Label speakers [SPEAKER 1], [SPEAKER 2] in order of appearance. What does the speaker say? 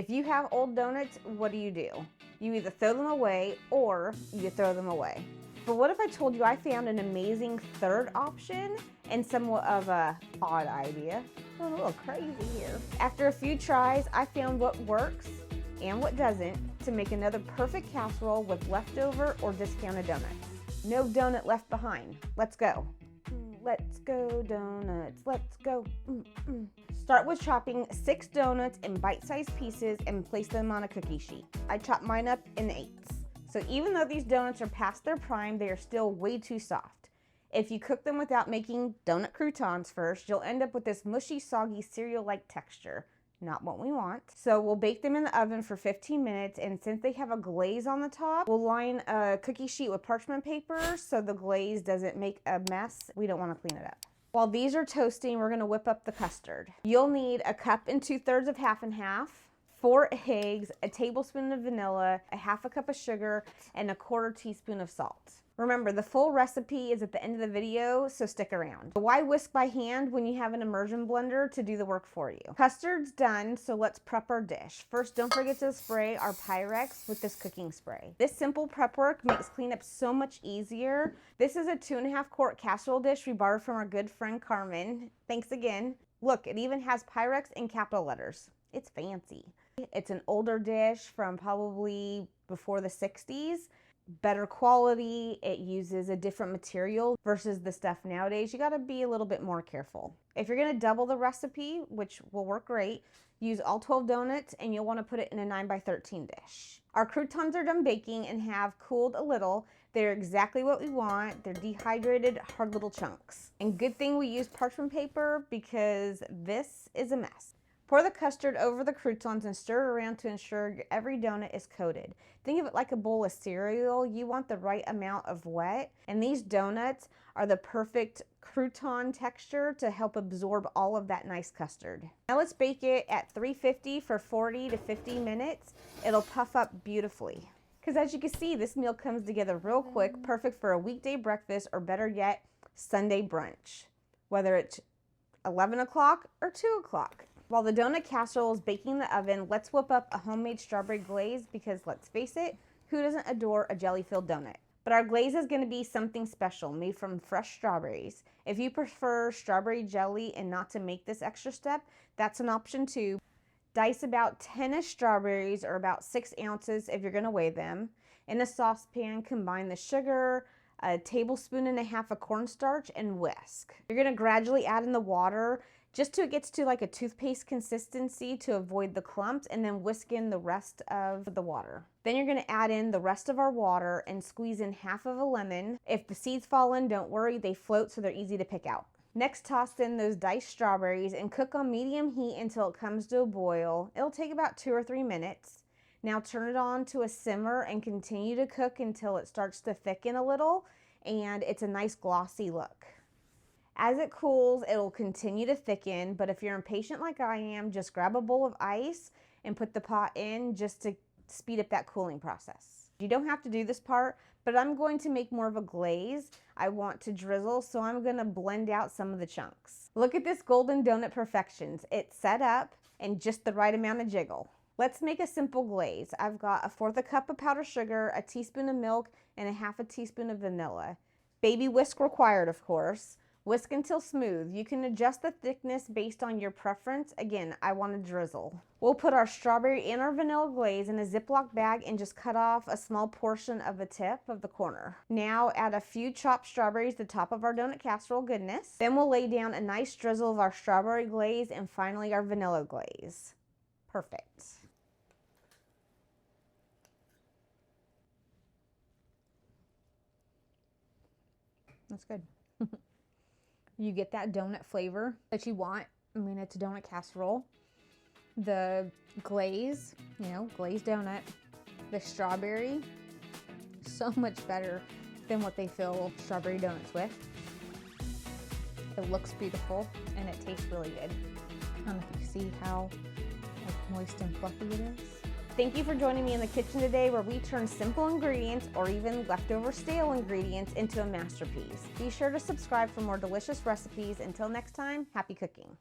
[SPEAKER 1] If you have old donuts, what do? You either throw them away or you throw them away. But what if I told you I found an amazing third option and somewhat of a odd idea? I'm a little crazy here. After a few tries, I found what works and what doesn't to make another perfect casserole with leftover or discounted donuts. No donut left behind. Let's go. Let's go donuts, let's go. Start with chopping 6 donuts in bite-sized pieces and place them on a cookie sheet. I chopped mine up in 8s. So even though these donuts are past their prime, they are still way too soft. If you cook them without making donut croutons first, you'll end up with this mushy, soggy, cereal-like texture. Not what we want. So we'll bake them in the oven for 15 minutes, and since they have a glaze on the top, we'll line a cookie sheet with parchment paper so the glaze doesn't make a mess. We don't want to clean it up. While these are toasting, we're going to whip up the custard. You'll need a cup and 2/3 of half and half, 4 eggs, a tablespoon of vanilla, a half a cup of sugar, and a 1/4 teaspoon of salt. Remember, the full recipe is at the end of the video, so stick around. Why whisk by hand when you have an immersion blender to do the work for you? Custard's done, so let's prep our dish. First, don't forget to spray our Pyrex with this cooking spray. This simple prep work makes cleanup so much easier. This is a 2.5 quart casserole dish we borrowed from our good friend Carmen. Thanks again. Look, it even has Pyrex in capital letters. It's fancy. It's an older dish from probably before the 60s. Better quality, it uses a different material versus the stuff nowadays. You got to be a little bit more careful. If you're going to double the recipe, which will work great, use all 12 donuts and you'll want to put it in a 9x13 dish. Our croutons are done baking and have cooled a little. They're exactly what we want. They're dehydrated, hard little chunks. And good thing we use parchment paper because this is a mess. Pour the custard over the croutons and stir it around to ensure every donut is coated. Think of it like a bowl of cereal. You want the right amount of wet, and these donuts are the perfect crouton texture to help absorb all of that nice custard. Now let's bake it at 350 for 40 to 50 minutes. It'll puff up beautifully. Because as you can see, this meal comes together real quick, perfect for a weekday breakfast or better yet, Sunday brunch, whether it's 11 o'clock or 2 o'clock. While the donut casserole is baking in the oven, let's whip up a homemade strawberry glaze because let's face it, who doesn't adore a jelly-filled donut? But our glaze is going to be something special, made from fresh strawberries. If you prefer strawberry jelly and not to make this extra step, that's an option too. Dice about 10 strawberries or about 6 ounces if you're going to weigh them. In a saucepan, combine the sugar, a tablespoon and a half of cornstarch, and whisk. You're going to gradually add in the water just till it gets to like a toothpaste consistency to avoid the clumps, and then whisk in the rest of the water. Then you're gonna add in the rest of our water and squeeze in half of a lemon. If the seeds fall in, don't worry, they float so they're easy to pick out. Next, toss in those diced strawberries and cook on medium heat until it comes to a boil. It'll take about 2 or 3 minutes. Now turn it on to a simmer and continue to cook until it starts to thicken a little and it's a nice glossy look. As it cools, it'll continue to thicken, but if you're impatient like I am, just grab a bowl of ice and put the pot in just to speed up that cooling process. You don't have to do this part, but I'm going to make more of a glaze. I want to drizzle, so I'm gonna blend out some of the chunks. Look at this golden donut perfections. It's set up and just the right amount of jiggle. Let's make a simple glaze. I've got 1/4 cup of powdered sugar, a teaspoon of milk, and a half a teaspoon of vanilla. Baby whisk required, of course. Whisk until smooth. You can adjust the thickness based on your preference. Again, I want to drizzle. We'll put our strawberry and our vanilla glaze in a Ziploc bag and just cut off a small portion of the tip of the corner. Now add a few chopped strawberries to the top of our donut casserole goodness. Then we'll lay down a nice drizzle of our strawberry glaze and finally our vanilla glaze. Perfect. That's good. You get that donut flavor that you want. I mean, it's a donut casserole. The glaze, glazed donut. The strawberry, so much better than what they fill strawberry donuts with. It looks beautiful and it tastes really good. I don't know if you see how moist and fluffy it is. Thank you for joining me in the kitchen today where we turn simple ingredients or even leftover stale ingredients into a masterpiece. Be sure to subscribe for more delicious recipes. Until next time, happy cooking.